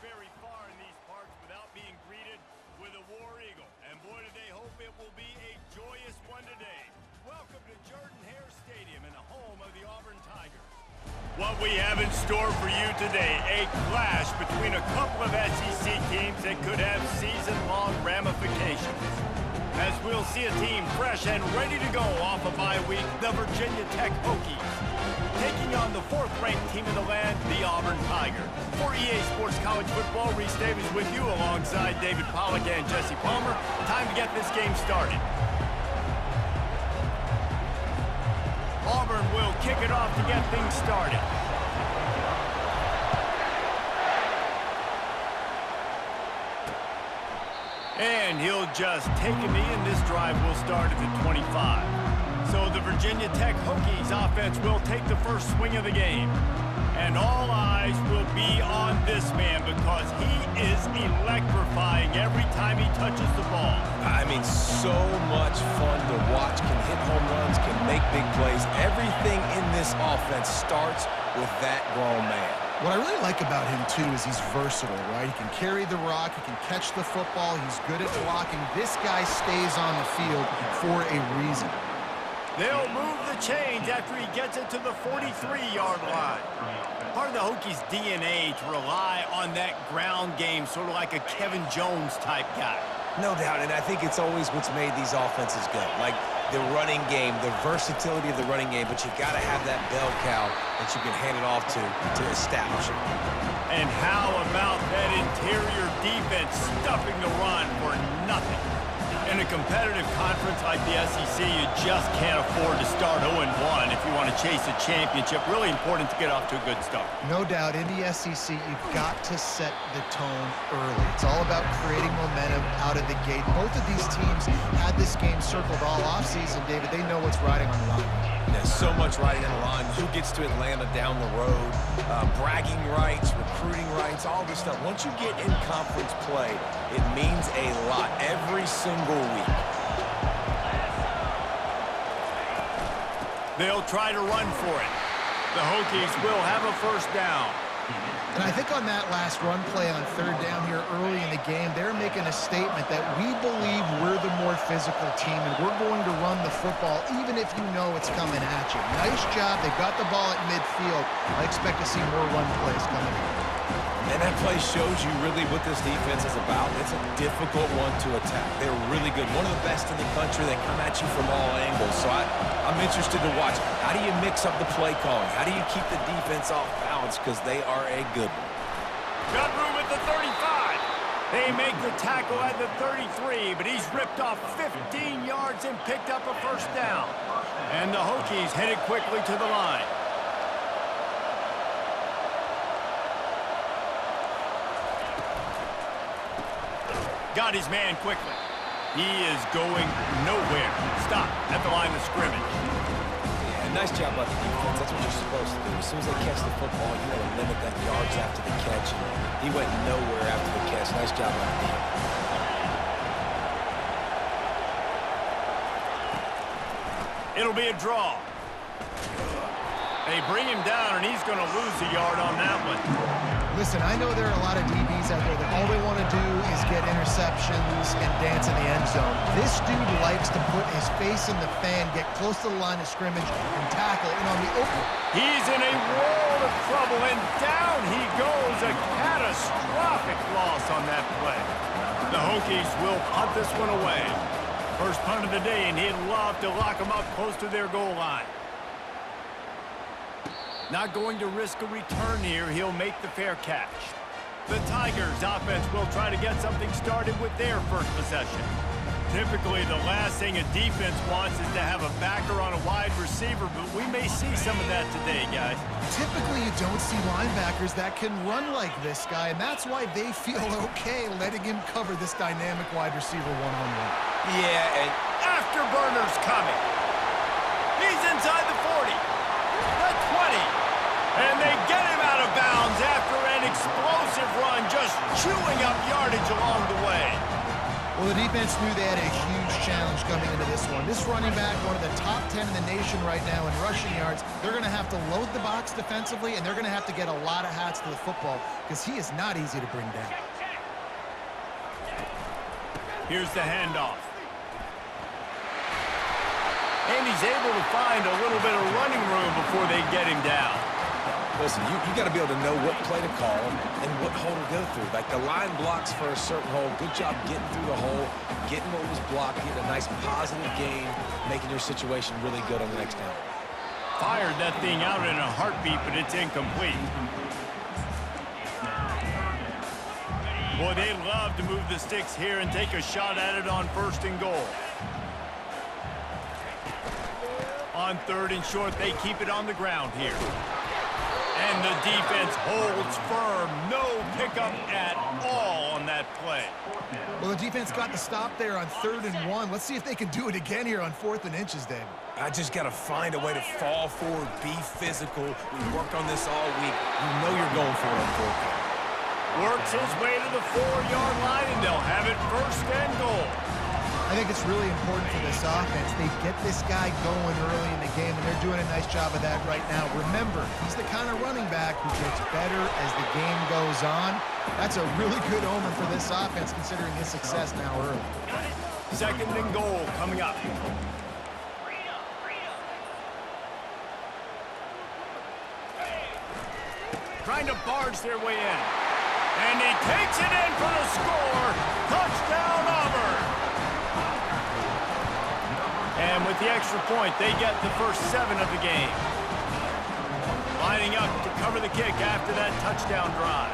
very far in these parts without being greeted with a War Eagle. And boy, do they hope it will be a joyous one today. Welcome to Jordan-Hare Stadium and the home of the Auburn Tigers. What we have in store for you today, a clash between a couple of SEC teams that could have season-long ramifications. As we'll see a team fresh and ready to go off a bye week, the Virginia Tech Hokies, taking on the fourth-ranked team in the land, the Auburn Tigers. For EA Sports College Football, Reese Davis with you alongside David Pollack and Jesse Palmer. Time to get this game started. Auburn will kick it off to get things started. And he'll just take a knee, and this drive will start at the 25. So the Virginia Tech Hokies offense will take the first swing of the game. And all eyes will be on this man because he is electrifying every time he touches the ball. I mean, so much fun to watch. Can hit home runs, can make big plays. Everything in this offense starts with that grown man. What I really like about him, too, is he's versatile, right? He can carry the rock, he can catch the football, he's good at blocking. This guy stays on the field for a reason. They'll move the chains after he gets it to the 43-yard line. Part of the Hokies' DNA to rely on that ground game, sort of like a Kevin Jones-type guy. No doubt, and I think it's always what's made these offenses good. Like the running game, the versatility of the running game, but you got to have that bell cow that you can hand it off to establish it. And how about that interior defense stuffing the run for nothing? In a competitive conference like the SEC, you just can't afford to start 0-1 if you want to chase a championship. Really important to get off to a good start. No doubt, in the SEC, you've got to set the tone early. It's all about creating momentum out of the gate. Both of these teams had this game circled all offseason, David. They know what's riding on the line. There's so much riding on the line. Who gets to Atlanta down the road? Bragging rights, recruiting rights, all this stuff. Once you get in conference play, it means a lot every single week. They'll try to run for it. The Hokies will have a first down. And I think on that last run play on third down here early in the game, they're making a statement that we believe we're the more physical team and we're going to run the football even if you know it's coming at you. Nice job. They got the ball at midfield. I expect to see more run plays coming in. And that play shows you really what this defense is about. It's a difficult one to attack. They're really good. One of the best in the country. They come at you from all angles. So I'm interested to watch. How do you mix up the play calling? How do you keep the defense off balance? Because they are a good one. Got room at the 35. They make the tackle at the 33, but he's ripped off 15 yards and picked up a first down. And the Hokies headed quickly to the line. Got his man quickly. He is going nowhere. Stop at the line of scrimmage. Yeah, nice job by the defense. That's what you're supposed to do. As soon as they catch the football, you want to limit that yards after the catch. And he went nowhere after the catch. Nice job by the defense. It'll be a draw. They bring him down, and he's going to lose a yard on that one. Listen, I know there are a lot of DBs out there that all they want to do is get interceptions and dance in the end zone. This dude likes to put his face in the fan, get close to the line of scrimmage, and tackle in on the open. He's in a world of trouble, and down he goes. A catastrophic loss on that play. The Hokies will punt this one away. First punt of the day, and he'd love to lock them up close to their goal line. Not going to risk a return here. He'll make the fair catch. The Tigers' offense will try to get something started with their first possession. Typically, the last thing a defense wants is to have a backer on a wide receiver, but we may see some of that today, guys. Typically, you don't see linebackers that can run like this guy, and that's why they feel okay letting him cover this dynamic wide receiver one-on-one. Yeah, and afterburner's coming. He's inside the 40. The 20. And they get him out of bounds after an explosive run, just chewing up yardage along the way. Well, the defense knew they had a huge challenge coming into this one. This running back, one of the top 10 in the nation right now in rushing yards, they're going to have to load the box defensively, and they're going to have to get a lot of hats to the football because he is not easy to bring down. Here's the handoff. And he's able to find a little bit of running room before they get him down. Listen, you got to be able to know what play to call and what hole to go through. Like the line blocks for a certain hole. Good job getting through the hole, getting what was blocked, getting a nice positive gain, making your situation really good on the next down. Fired that thing out in a heartbeat, but it's incomplete. Boy, they love to move the sticks here and take a shot at it on 1st and goal. On 3rd and short, they keep it on the ground here. And the defense holds firm. No pickup at all on that play. Well, the defense got the stop there on 3rd and 1. Let's see if they can do it again here on 4th and inches, David. I just got to find a way to fall forward, be physical. We worked on this all week. You know you're going for it on 4th down. Works his way to the 4-yard line, and they'll have it 1st and goal. I think it's really important for this offense. They get this guy going early in the game, and they're doing a nice job of that right now. Remember, he's the kind of running back who gets better as the game goes on. That's a really good omen for this offense, considering his success now early. 2nd and goal coming up. Trying to barge their way in. And he takes it in for the score. Touchdown, Auburn. And with the extra point, they get the first 7 of the game. Lining up to cover the kick after that touchdown drive.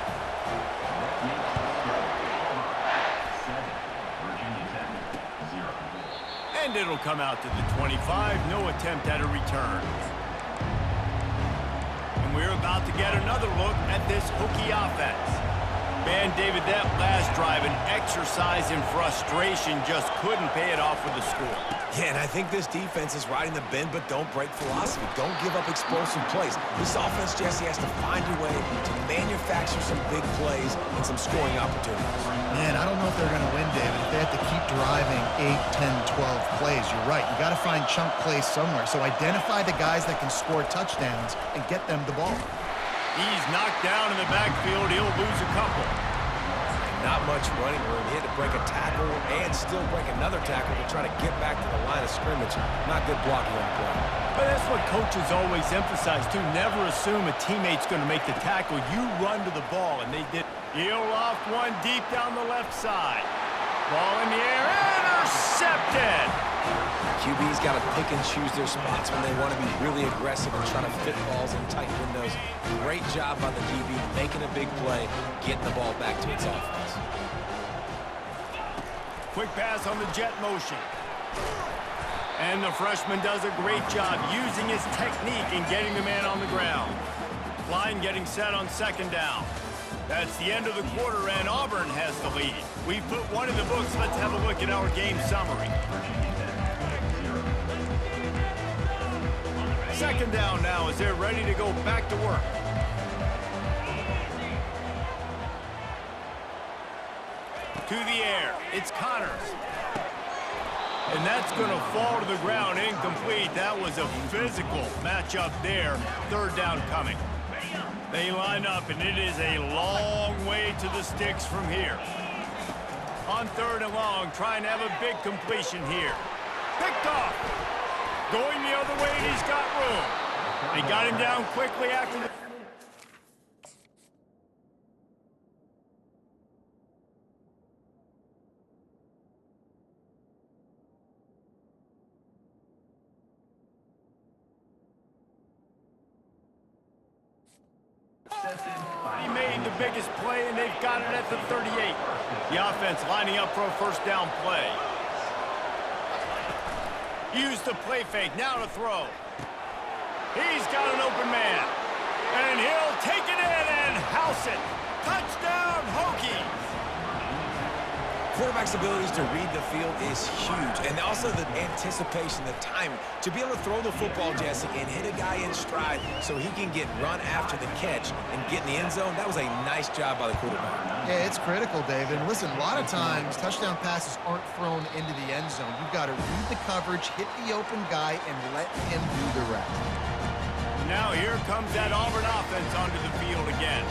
And it'll come out to the 25. No attempt at a return. And we're about to get another look at this Hokie offense. Man, David, that last drive, an exercise in frustration, just couldn't pay it off with a score. Yeah, and I think this defense is riding the bend but don't break philosophy. Don't give up explosive plays. This offense, Jesse, has to find a way to manufacture some big plays and some scoring opportunities. Man, I don't know if they're going to win, David, if they have to keep driving 8, 10, 12 plays. You're right. You got to find chunk plays somewhere. So identify the guys that can score touchdowns and get them the ball. He's knocked down in the backfield. He'll lose a couple. Not much running room. He had to break a tackle and still break another tackle to try to get back to the line of scrimmage. Not good blocking on the play. But that's what coaches always emphasize, too. Never assume a teammate's going to make the tackle. You run to the ball, and they did. He'll off one deep down the left side. Ball in the air. Intercepted! QB's got to pick and choose their spots when they want to be really aggressive and try to fit balls in tight windows. Great job by the DB making a big play, getting the ball back to its offense. Quick pass on the jet motion. And the freshman does a great job using his technique and getting the man on the ground. Line getting set on 2nd down. That's the end of the quarter, and Auburn has the lead. We've put one in the books. Let's have a look at our game summary. 2nd down now as they're ready to go back to work. To the air. It's Connors. And that's going to fall to the ground incomplete. That was a physical matchup there. 3rd down coming. They line up, and it is a long way to the sticks from here. On 3rd and long, trying to have a big completion here. Picked off. Going the other way, and he's got room. They got him down quickly after the... He made the biggest play, and they've got it at the 38. The offense lining up for a 1st down play. Use the play fake, now to throw. He's got an open man. And he'll take it in and house it. Touchdown, Hokies. quarterback's abilities to read the field is huge. And also the anticipation, the timing. To be able to throw the football, Jesse, and hit a guy in stride so he can get run after the catch and get in the end zone, that was a nice job by the quarterback. Yeah, it's critical, David. And listen, a lot of times, touchdown passes aren't thrown into the end zone. You've got to read the coverage, hit the open guy, and let him do the rest. Now here comes that Auburn offense onto the field again.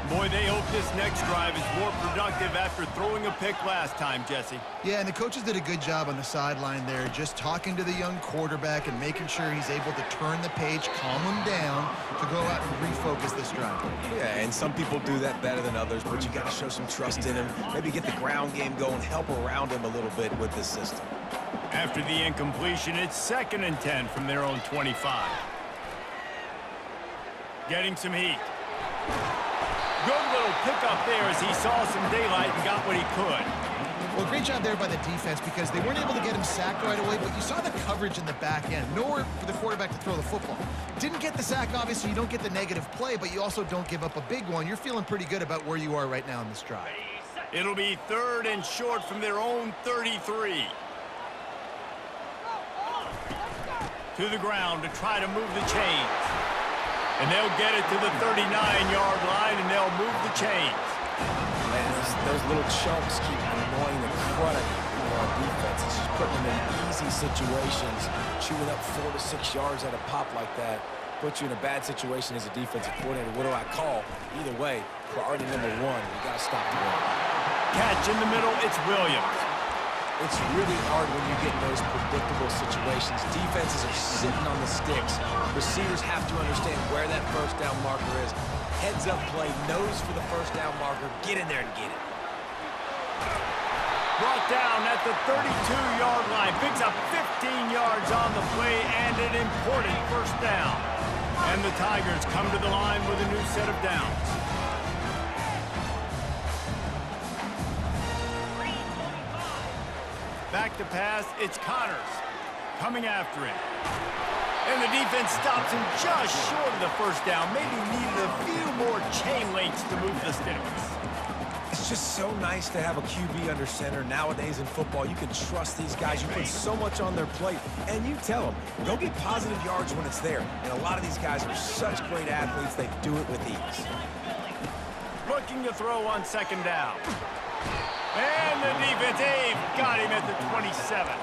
Boy, they hope this next drive is more productive after throwing a pick last time, Jesse. Yeah, and the coaches did a good job on the sideline there, just talking to the young quarterback and making sure he's able to turn the page, calm him down to go out and refocus this drive. Yeah, and some people do that better than others, but you got to show some trust in him. Maybe get the ground game going, help around him a little bit with this system. After the incompletion, it's 2nd and 10 from their own 25. Getting some heat. Good little pickup there as he saw some daylight and got what he could. Well, great job there by the defense because they weren't able to get him sacked right away, but you saw the coverage in the back end. Nowhere for the quarterback to throw the football. Didn't get the sack, obviously. You don't get the negative play, but you also don't give up a big one. You're feeling pretty good about where you are right now in this drive. It'll be 3rd and short from their own 33. To the ground to try to move the chains. And they'll get it to the 39-yard line, and they'll move the chains. Man, those little chunks keep annoying the crud out of our defense. It's just putting them in easy situations, chewing up 4 to 6 yards at a pop like that. Puts you in a bad situation as a defensive coordinator. What do I call? Either way, priority number 1, you got to stop the run. Catch in the middle, it's Williams. It's really hard when you get in those predictable situations. Defenses are sitting on the sticks. Receivers have to understand where that first down marker is. Heads up play, nose for the first down marker. Get in there and get it. Brought down at the 32-yard line. Picks up 15 yards on the play and an important first down. And the Tigers come to the line with a new set of downs. Back to pass, it's Connors coming after him. And the defense stops him just short of the first down. Maybe needed a few more chain links to move the sticks. It's just so nice to have a QB under center. Nowadays in football, you can trust these guys. You put so much on their plate, and you tell them, go get positive yards when it's there. And a lot of these guys are such great athletes, they do it with ease. Looking to throw on 2nd down. And the defense, they've got him at the 27.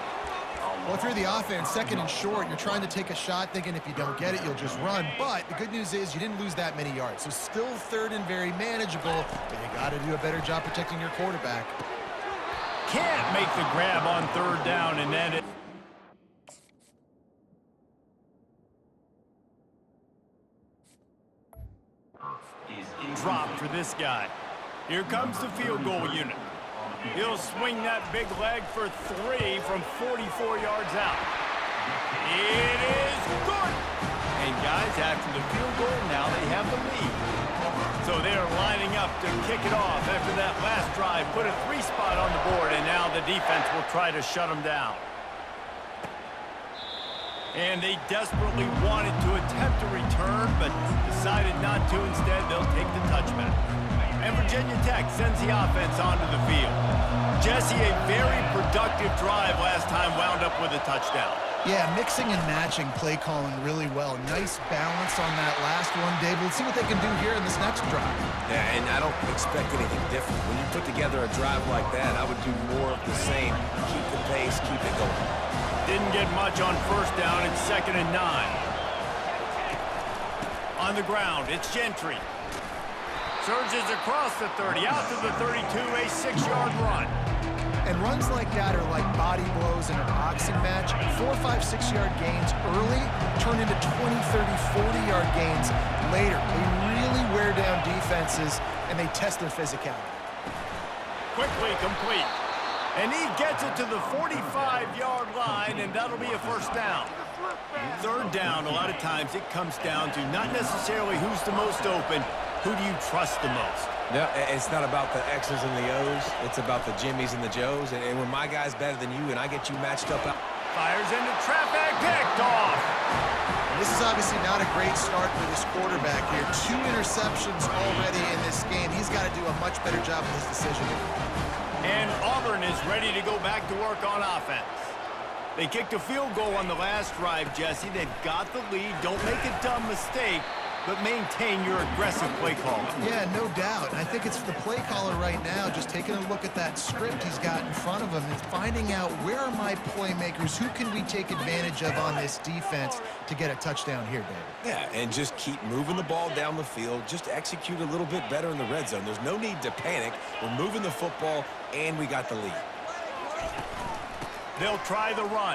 Well, if you're the offense, 2nd and short, you're trying to take a shot thinking if you don't get it, you'll just run. But the good news is you didn't lose that many yards. So still 3rd and very manageable, but you got to do a better job protecting your quarterback. Can't make the grab on 3rd down, and then it... Drop for this guy. Here comes the field goal unit. He'll swing that big leg for 3 from 44 yards out. It is good. And guys, after the field goal, now they have the lead. So they're lining up to kick it off after that last drive. Put a 3 spot on the board, and now the defense will try to shut them down. And they desperately wanted to attempt a return, but decided not to. Instead, they'll take the touchback. And Virginia Tech sends the offense onto the field. Jesse, a very productive drive last time, wound up with a touchdown. Yeah, mixing and matching play calling really well. Nice balance on that last one, David. Let's see what they can do here in this next drive. Yeah, and I don't expect anything different. When you put together a drive like that, I would do more of the same. Keep the pace, keep it going. Didn't get much on 1st down. It's 2nd and 9. On the ground, it's Gentry. Surges across the 30, out to the 32, a 6-yard run. And runs like that are like body blows in a boxing match. 4, 5, 6-yard gains early turn into 20, 30, 40-yard gains later. They really wear down defenses, and they test their physicality. Quickly complete. And he gets it to the 45-yard line, and that'll be a first down. 3rd down, a lot of times it comes down to not necessarily who's the most open, who do you trust the most? No, it's not about the X's and the O's. It's about the Jimmies and the Joes. And when my guy's better than you and I get you matched up out. Fires into traffic, picked off. This is obviously not a great start for this quarterback here. 2 interceptions already in this game. He's got to do a much better job of his decision. And Auburn is ready to go back to work on offense. They kicked a field goal on the last drive, Jesse. They've got the lead. Don't make a dumb mistake, but maintain your aggressive play calling. Yeah, no doubt. And I think it's the play caller right now just taking a look at that script he's got in front of him and finding out where are my playmakers, who can we take advantage of on this defense to get a touchdown here, David. Yeah, and just keep moving the ball down the field. Just execute a little bit better in the red zone. There's no need to panic. We're moving the football, and we got the lead. They'll try the run.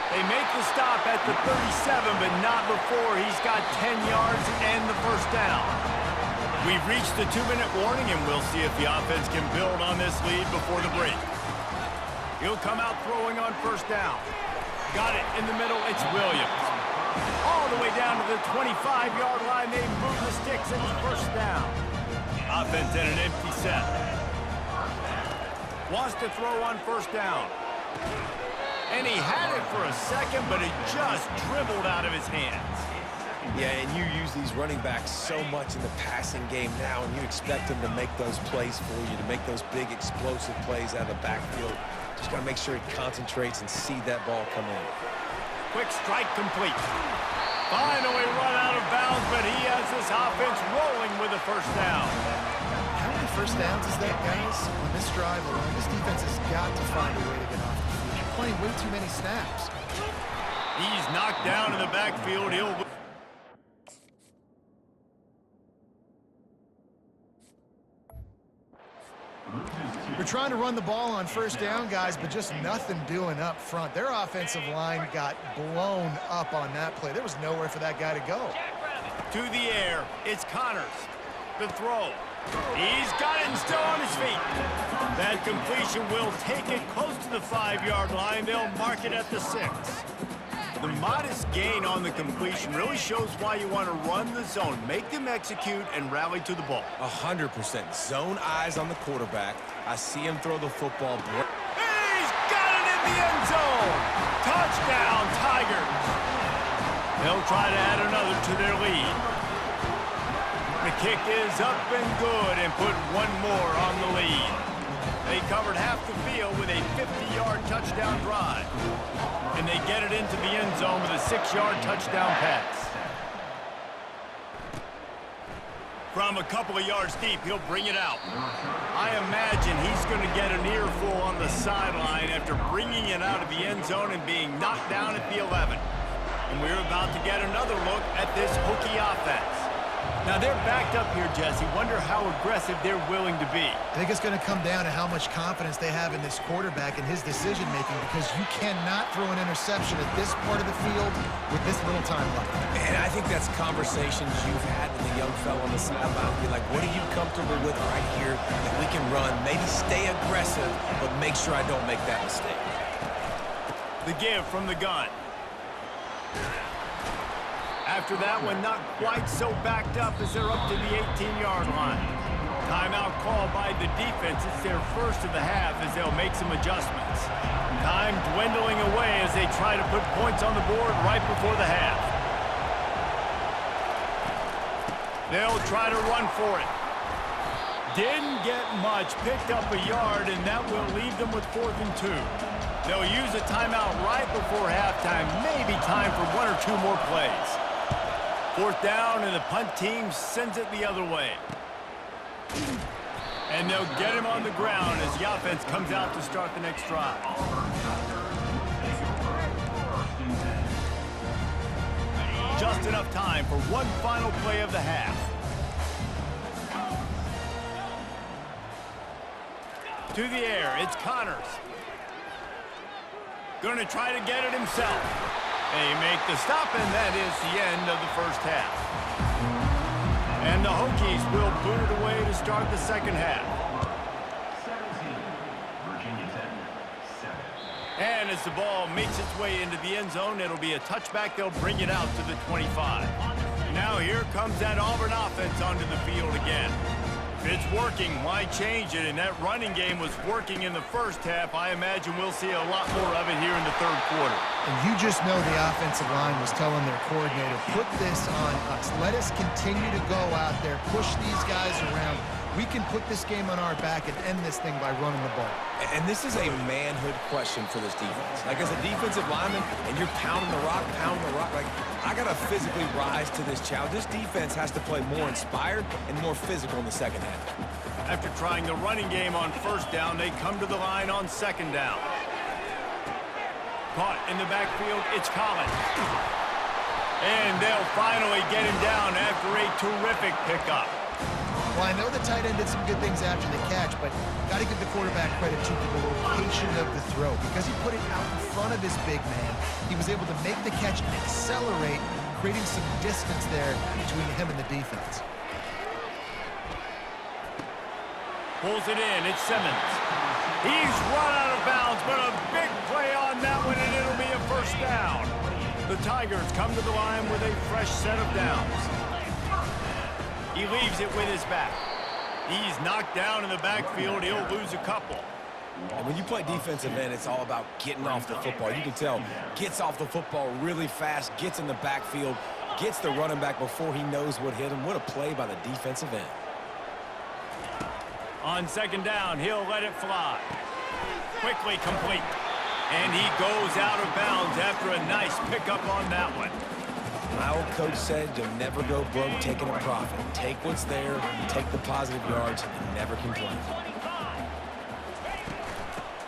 They make the stop at the 37, but not before he's got 10 yards and the first down. We've reached the 2-minute warning, and we'll see if the offense can build on this lead before the break. He'll come out throwing on first down. Got it in the middle. It's Williams. All the way down to the 25-yard line. They move the sticks, and it's first down. Offense in an empty set. Wants to throw on first down. And he had it for a second, but it just dribbled out of his hands. Yeah, and you use these running backs so much in the passing game now, and you expect them to make those plays for you, to make those big explosive plays out of the backfield. Just got to make sure he concentrates and see that ball come in. Quick strike complete. Finally run out of bounds, but he has this offense rolling with a first down. How many first downs is that, guys? On this drive alone, this defense has got to find a way to get off the field. They're playing way too many snaps. He's knocked down in the backfield. We're trying to run the ball on first down, guys, but just nothing doing up front. Their offensive line got blown up on that play. There was nowhere for that guy to go. To the air, it's Connors. The throw. He's got it and still on his feet. That completion will take it close to the 5-yard line. They'll mark it at the 6. The modest gain on the completion really shows why you want to run the zone. Make them execute and rally to the ball. 100%. Zone eyes on the quarterback. I see him throw the football. He's got it in the end zone. Touchdown, Tigers. They'll try to add another to their lead. The kick is up and good and put one more on the lead. They covered half the field with a 50-yard touchdown drive. And they get it into the end zone with a 6-yard touchdown pass. From a couple of yards deep, he'll bring it out. I imagine he's going to get an earful on the sideline after bringing it out of the end zone and being knocked down at the 11. And we're about to get another look at this Hokie offense. Now, they're backed up here, Jesse. Wonder how aggressive they're willing to be. I think it's going to come down to how much confidence they have in this quarterback and his decision-making, because you cannot throw an interception at this part of the field with this little time left. And I think that's conversations you've had with the young fellow on the sideline. Be like, what are you comfortable with right here that we can run? Maybe stay aggressive, but make sure I don't make that mistake. The give from the gun. After that one, not quite so backed up as they're up to the 18-yard line. Timeout called by the defense. It's their first of the half as they'll make some adjustments. Time dwindling away as they try to put points on the board right before the half. They'll try to run for it. Didn't get much, picked up a yard, and that will leave them with 4th and 2. They'll use a timeout right before halftime, maybe time for 1 or 2 more plays. 4th down, and the punt team sends it the other way. And they'll get him on the ground as the offense comes out to start the next drive. Just enough time for one final play of the half. To the air, it's Connors. Going to try to get it himself. They make the stop, and that is the end of the first half. And the Hokies will boot it away to start the second half. 17, Virginia Tech, 7. And as the ball makes its way into the end zone, it'll be a touchback. They'll bring it out to the 25. Now here comes that Auburn offense onto the field again. If it's working, why change it? And that running game was working in the first half. I imagine we'll see a lot more of it here in the third quarter. And you just know the offensive line was telling their coordinator, put this on us. Let us continue to go out there, push these guys around. We can put this game on our back and end this thing by running the ball. And this is a manhood question for this defense. Like, as a defensive lineman, and you're pounding the rock, like, I got to physically rise to this challenge. This defense has to play more inspired and more physical in the second half. After trying the running game on first down, they come to the line on second down. Caught in the backfield, it's Collins. And they'll finally get him down after a terrific pickup. Well, I know the tight end did some good things after the catch, but got to give the quarterback credit too for the location of the throw. Because he put it out in front of his big man, he was able to make the catch and accelerate, creating some distance there between him and the defense. Pulls it in, it's Simmons. He's run out of bounds, but a big play on that one, and it'll be a first down. The Tigers come to the line with a fresh set of downs. He leaves it with his back. He's knocked down in the backfield. He'll lose a couple. And when you play defensive end, it's all about getting off the football. You can tell, gets off the football really fast, gets in the backfield, gets the running back before he knows what hit him. What a play by the defensive end. On second down, he'll let it fly. Quickly complete. And he goes out of bounds after a nice pickup on that one. My old coach said you'll never go broke taking a profit. Take what's there, take the positive yards, and never complain.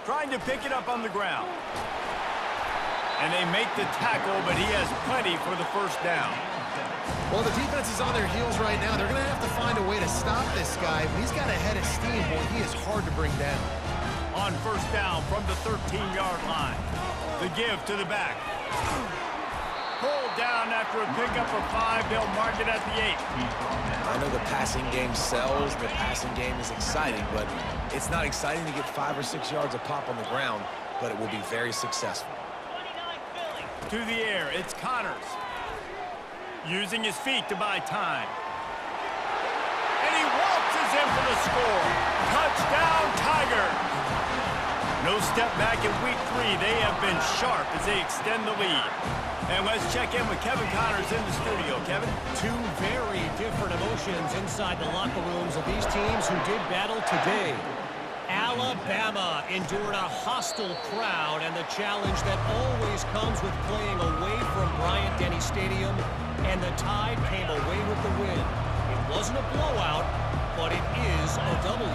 Trying to pick it up on the ground. And they make the tackle, but he has plenty for the first down. Well, the defense is on their heels right now. They're going to have to find a way to stop this guy. But he's got a head of steam. Boy, he is hard to bring down. On first down from the 13-yard line. The give to the back. Pulled down after a pickup of 5. They'll mark it at the 8. I know the passing game sells, the passing game is exciting, but it's not exciting to get 5 or 6 yards a pop on the ground, but it will be very successful. To the air, it's Connors. Using his feet to buy time. And he waltzes in for the score. Touchdown, Tigers! No step back in week 3. They have been sharp as they extend the lead. And let's check in with Kevin Connors in the studio. Kevin? Two very different emotions inside the locker rooms of these teams who did battle today. Alabama endured a hostile crowd and the challenge that always comes with playing away from Bryant-Denny Stadium, and the Tide came away with the win. It wasn't a blowout, but it is a W.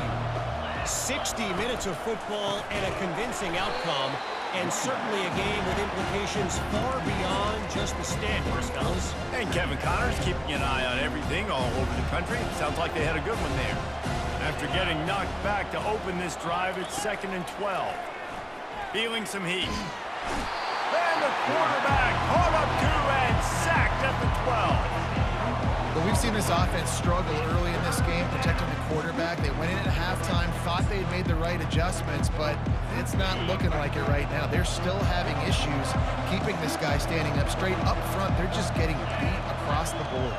60 minutes of football and a convincing outcome, and certainly a game with implications far beyond just the standards, fellas. And Kevin Connors keeping an eye on everything all over the country. Sounds like they had a good one there. After getting knocked back to open this drive, it's 2nd and 12. Feeling some heat. And the quarterback caught up to and sacked at the 12. But we've seen this offense struggle early in this game, protecting the quarterback. They went in at halftime, thought they'd made the right adjustments, but it's not looking like it right now. They're still having issues keeping this guy standing up straight up front. They're just getting beat across the board.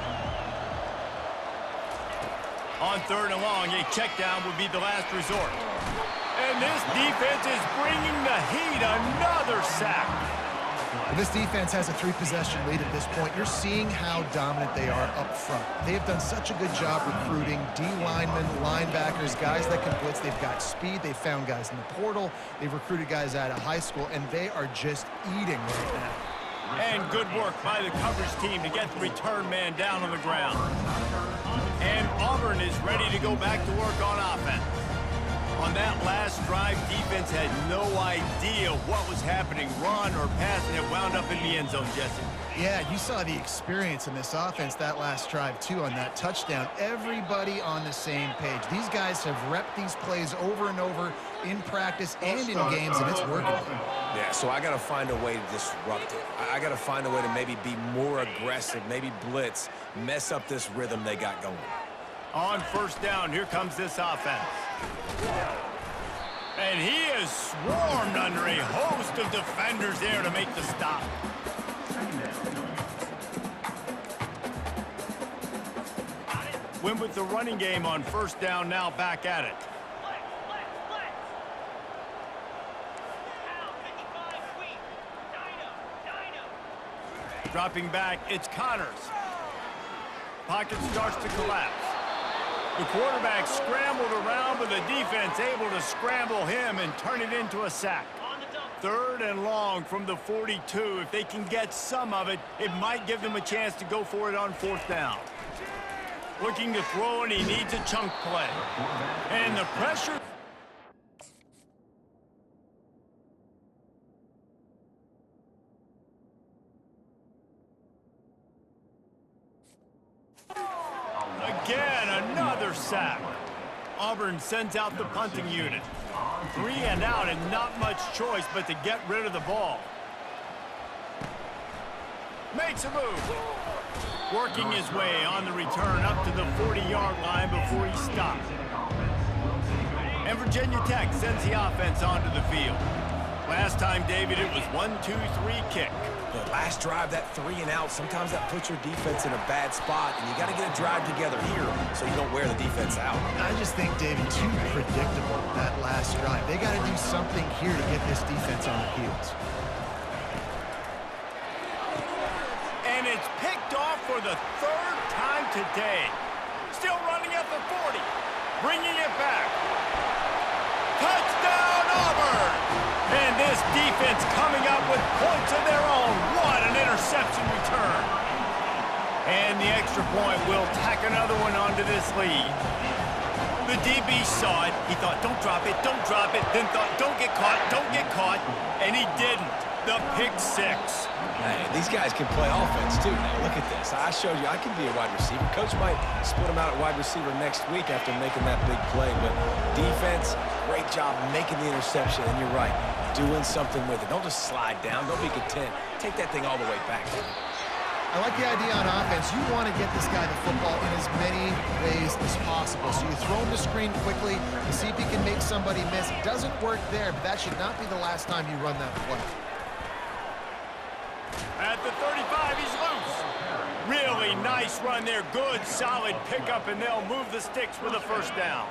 On 3rd and long, a check down would be the last resort. And this defense is bringing the heat. Another sack. This defense has a 3-possession lead at this point. You're seeing how dominant they are up front. They have done such a good job recruiting D-linemen, linebackers, guys that can blitz. They've got speed. They've found guys in the portal. They've recruited guys out of high school, and they are just eating right now. And good work by the coverage team to get the return man down on the ground. And Auburn is ready to go back to work on offense. On that last drive, defense had no idea what was happening, run or pass, and it wound up in the end zone, Jesse. Yeah, you saw the experience in this offense that last drive, too, on that touchdown. Everybody on the same page. These guys have repped these plays over and over in practice and in games, and it's working. Yeah, so I got to find a way to disrupt it. I got to find a way to maybe be more aggressive, maybe blitz, mess up this rhythm they got going. On first down, here comes this offense. And he is swarmed under a host of defenders there to make the stop. Went with the running game on first down, now back at it. Dropping back, it's Connors. Pocket starts to collapse. The quarterback scrambled around, but the defense able to scramble him and turn it into a sack. Third and long from the 42. If they can get some of it, it might give them a chance to go for it on fourth down. Looking to throw, and he needs a chunk play. And the pressure... Again, another sack. Auburn sends out the punting unit. 3 and out, and not much choice but to get rid of the ball. Makes a move. Working his way on the return up to the 40-yard line before he stops. And Virginia Tech sends the offense onto the field. Last time, David, it was 1-2-3 kick. The last drive, that 3 and out, sometimes that puts your defense in a bad spot, and you got to get a drive together here so you don't wear the defense out. I just think, David, too predictable, that last drive. They got to do something here to get this defense on their heels. And it's picked off for the third time today. Still running at the 40. Bringing it back. Touchdown, Auburn! And this defense coming up with points of their own. What an interception return. And the extra point will tack another one onto this lead. The DB saw it. He thought, don't drop it, don't drop it. Then thought, don't get caught, don't get caught. And he didn't. The pick six. Hey, these guys can play offense, too. Now, look at this. I showed you I can be a wide receiver. Coach might split him out at wide receiver next week after making that big play. But defense, great job making the interception. And you're right, doing something with it. Don't just slide down. Don't be content. Take that thing all the way back. I like the idea on offense. You want to get this guy the football in as many ways as possible. So you throw him the screen quickly to see if he can make somebody miss. It doesn't work there, but that should not be the last time you run that play. At the 35, he's loose. Really nice run there. Good, solid pickup, and they'll move the sticks with a first down.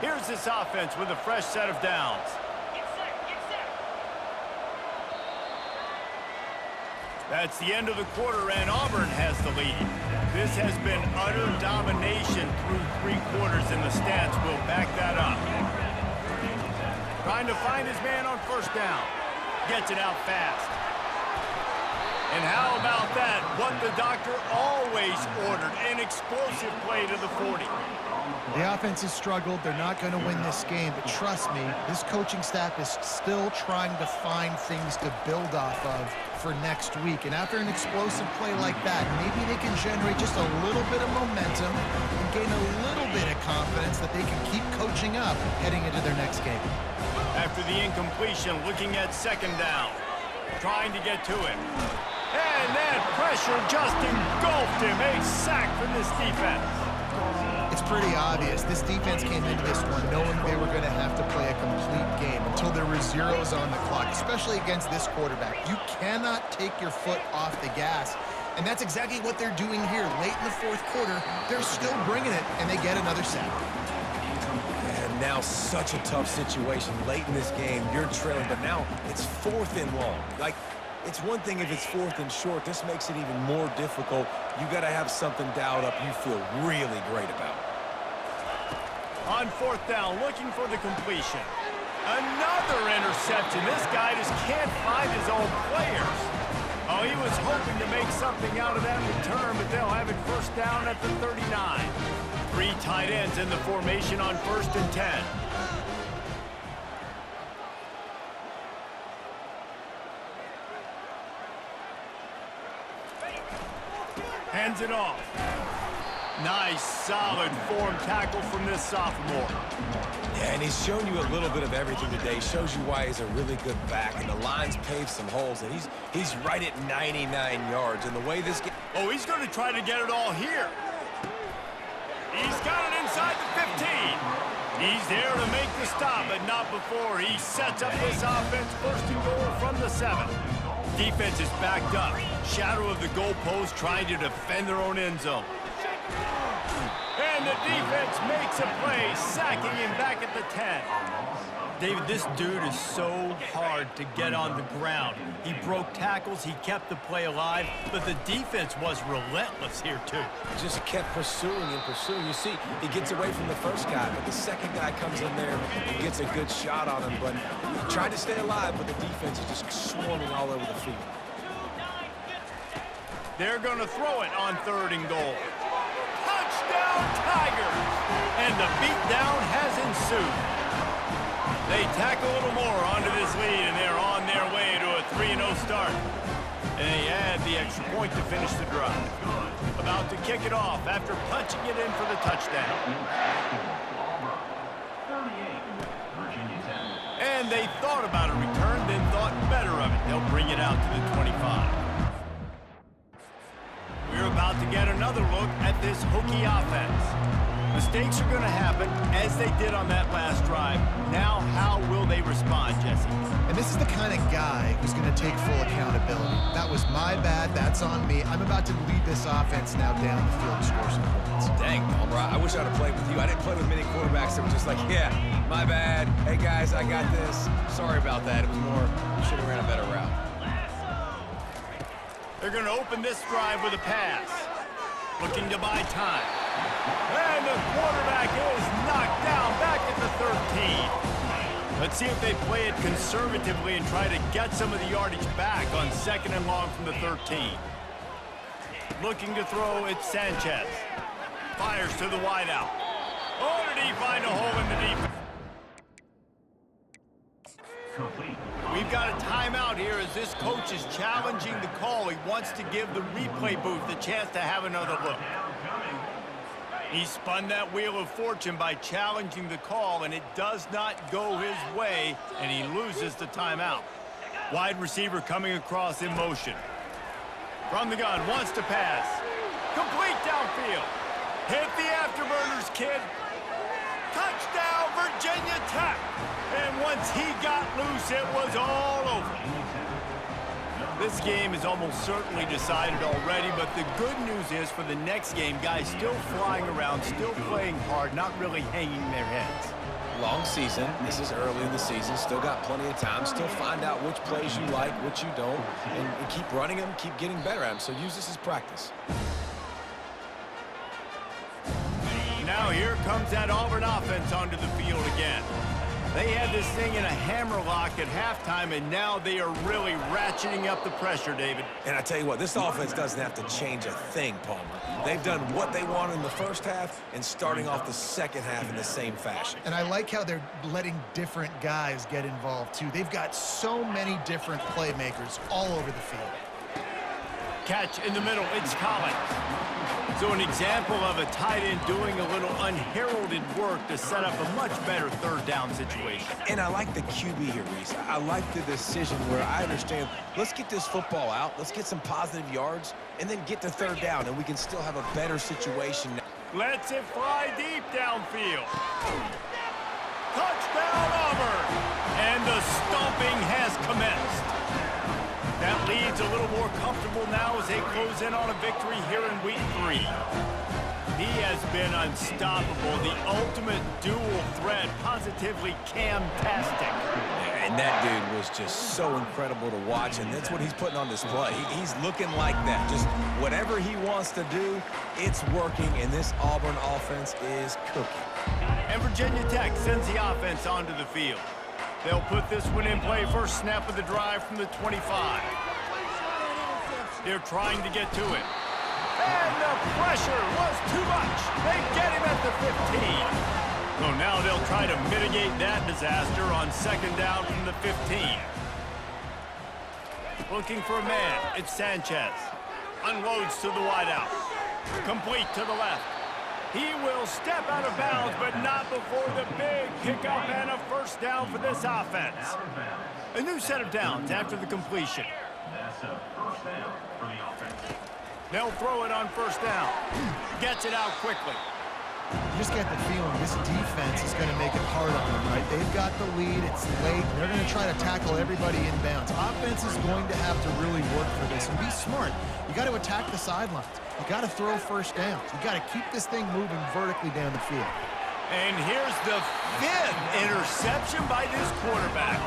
Here's this offense with a fresh set of downs. That's the end of the quarter, and Auburn has the lead. This has been utter domination through 3 quarters, and the stats will back that up. Trying to find his man on first down. Gets it out fast. And how about that? What the doctor always ordered, an explosive play to the 40. The offense has struggled. They're not going to win this game, but trust me, this coaching staff is still trying to find things to build off of for next week. And after an explosive play like that, maybe they can generate just a little bit of momentum and gain a little bit of confidence that they can keep coaching up heading into their next game. After the incompletion, looking at second down, trying to get to him. And that pressure just engulfed him. A sack from this defense. It's pretty obvious. This defense came into this one knowing they were going to have to play a complete game until there were zeros on the clock, especially against this quarterback. You cannot take your foot off the gas, and that's exactly what they're doing here. Late in the fourth quarter, they're still bringing it, and they get another sack. And now such a tough situation. Late in this game, you're trailing, but now it's 4th and long. Like, it's one thing if it's 4th and short. This makes it even more difficult. You got to have something dialed up you feel really great about. On fourth down, looking for the completion. Another interception. This guy just can't find his own players. Oh, he was hoping to make something out of that return, but they'll have it first down at the 39. 3 tight ends in the formation on 1st and 10. Hands it off. Nice, solid form tackle from this sophomore. Yeah, and he's shown you a little bit of everything today. Shows you why he's a really good back, and the line's paved some holes, and he's right at 99 yards. And the way this game... Oh, he's going to try to get it all here. He's got it inside the 15. He's there to make the stop, but not before. He sets up this offense first and goal from the 7. Defense is backed up. Shadow of the goalpost trying to defend their own end zone. And the defense makes a play, sacking him back at the 10. David, this dude is so hard to get on the ground. He broke tackles, he kept the play alive, but the defense was relentless here too. Just kept pursuing and pursuing. You see, he gets away from the first guy, but the second guy comes in there and gets a good shot on him. But he tried to stay alive, but the defense is just swarming all over the field. They're going to throw it on 3rd and goal. Touchdown, Tigers! And the beatdown has ensued. They tack a little more onto this lead, and they're on their way to a 3-0 start. And they add the extra point to finish the drive. About to kick it off after punching it in for the touchdown. And they thought about a return, then thought better of it. They'll bring it out to the 25. We're about to get another look at this hooky offense. Mistakes are going to happen, as they did on that last drive. Now, how will they respond, Jesse? And this is the kind of guy who's going to take full accountability. That was my bad. That's on me. I'm about to lead this offense now down the field and score some points. Dang, Palmer, I wish I'd have played with you. I didn't play with many quarterbacks that were just like, yeah, my bad. Hey, guys, I got this. Sorry about that. It was more, should have ran a better route. They're going to open this drive with a pass. Looking to buy time. And the quarterback is knocked down back at the 13. Let's see if they play it conservatively and try to get some of the yardage back on 2nd and long from the 13. Looking to throw, it's Sanchez. Fires to the wideout. Oh, did he find a hole in the defense? Complete. We've got a timeout here as this coach is challenging the call. He wants to give the replay booth the chance to have another look. He spun that wheel of fortune by challenging the call, and it does not go his way, and he loses the timeout. Wide receiver coming across in motion. From the gun, wants to pass. Complete downfield. Hit the afterburners, kid. Touchdown, Virginia Tech. And once he got loose, it was all over. This game is almost certainly decided already, but the good news is for the next game, guys still flying around, still playing hard, not really hanging their heads. Long season. This is early in the season. Still got plenty of time. Still find out which plays you like, which you don't, and keep running them, keep getting better at them. So use this as practice. Now here comes that Auburn offense onto the field again. They had this thing in a hammerlock at halftime, and now they are really ratcheting up the pressure, David. And I tell you what, this offense doesn't have to change a thing, Palmer. They've done what they wanted in the first half and starting off the second half in the same fashion. And I like how they're letting different guys get involved, too. They've got so many different playmakers all over the field. Catch in the middle, it's Collins. So an example of a tight end doing a little unheralded work to set up a much better 3rd down situation. And I like the QB here, Reese. I like the decision where I understand, let's get this football out, let's get some positive yards, and then get to 3rd down, and we can still have a better situation. Lets it fly deep downfield. Touchdown, Auburn! And the stomping has commenced. That lead's a little more comfortable now as they close in on a victory here in week 3. He has been unstoppable, the ultimate dual threat, positively Cam-tastic. And that dude was just so incredible to watch, and that's what he's putting on display. He's looking like that. Just whatever he wants to do, it's working, and this Auburn offense is cooking. And Virginia Tech sends the offense onto the field. They'll put this one in play, first snap of the drive from the 25. They're trying to get to it. And the pressure was too much. They get him at the 15. So now they'll try to mitigate that disaster on 2nd down from the 15. Looking for a man, it's Sanchez. Unloads to the wideout. Complete to the left. He will step out of bounds, but not before the big pickup and a 1st down for this offense. A new set of downs after the completion. That's a 1st down for the offense. They'll throw it on 1st down. Gets it out quickly. You just get the feeling this defense defense is going to make it hard on them, right? They've got the lead. It's late. They're going to try to tackle everybody inbounds. Offense is going to have to really work for this and be smart. You got to attack the sidelines. You got to throw first downs. You got to keep this thing moving vertically down the field. And here's the 5th interception by this quarterback.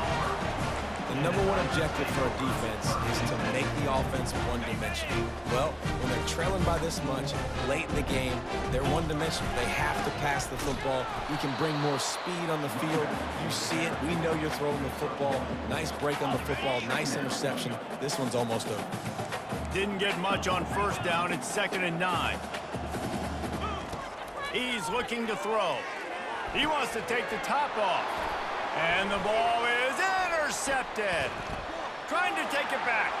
The number one objective for a defense is to make the offense one-dimensional. Well, when they're trailing by this much, late in the game, they're one-dimensional. They have to pass the football. You can bring more speed on the field. You see it. We know you're throwing the football. Nice break on the football. Nice interception. This one's almost over. Didn't get much on first down. It's 2nd and 9. He's looking to throw. He wants to take the top off. And the ball is intercepted. Trying to take it back.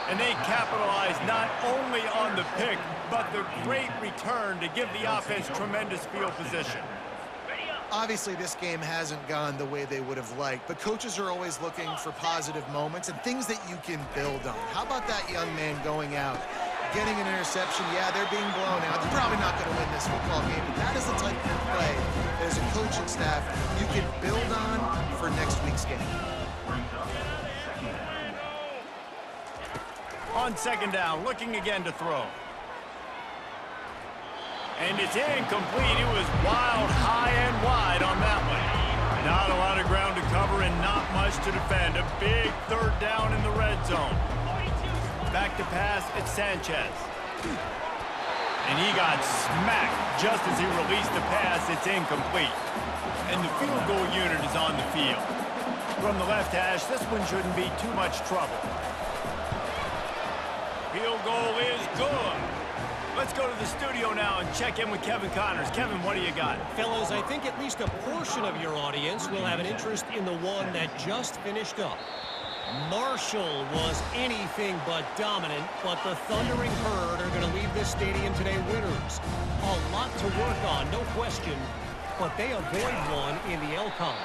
And they capitalize not only on the pick, but the great return to give the offense tremendous field position. Obviously, this game hasn't gone the way they would have liked, but coaches are always looking for positive moments and things that you can build on. How about that young man going out, getting an interception? Yeah, they're being blown out. They're probably not going to win this football game, but that is the type of play that as a coaching staff you can build on for next week's game. On 2nd down, looking again to throw. And it's incomplete. It was wild, high and wide on that one. Not a lot of ground to cover and not much to defend. A big 3rd down in the red zone. Back to pass, it's Sanchez. And he got smacked just as he released the pass. It's incomplete. And the field goal unit is on the field. From the left hash, this one shouldn't be too much trouble. Field goal is good. Let's go to the studio now and check in with Kevin Connors. Kevin, what do you got? Fellas, I think at least a portion of your audience will have an interest in the one that just finished up. Marshall was anything but dominant, but the Thundering Herd are going to leave this stadium today winners. A lot to work on, no question, but they avoid one in the Elcon.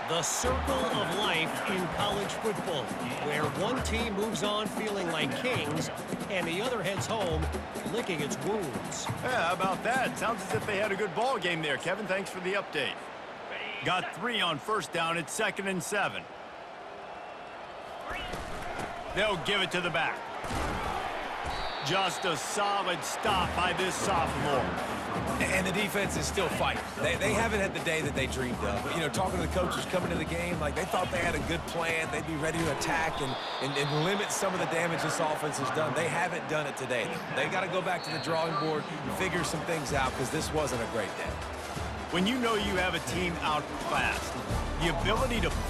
The circle of life in college football, where one team moves on feeling like kings and the other heads home licking its wounds. Yeah, how about that? Sounds as if they had a good ball game there. Kevin, thanks for the update. Got 3 on first down. It's 2nd and 7. They'll give it to the back. Just a solid stop by this sophomore. And the defense is still fighting. They haven't had the day that they dreamed of. But, you know, talking to the coaches coming to the game, like they thought they had a good plan. They'd be ready to attack and limit some of the damage this offense has done. They haven't done it today. They got to go back to the drawing board and figure some things out because this wasn't a great day. When you know you have a team outclassed, the ability to play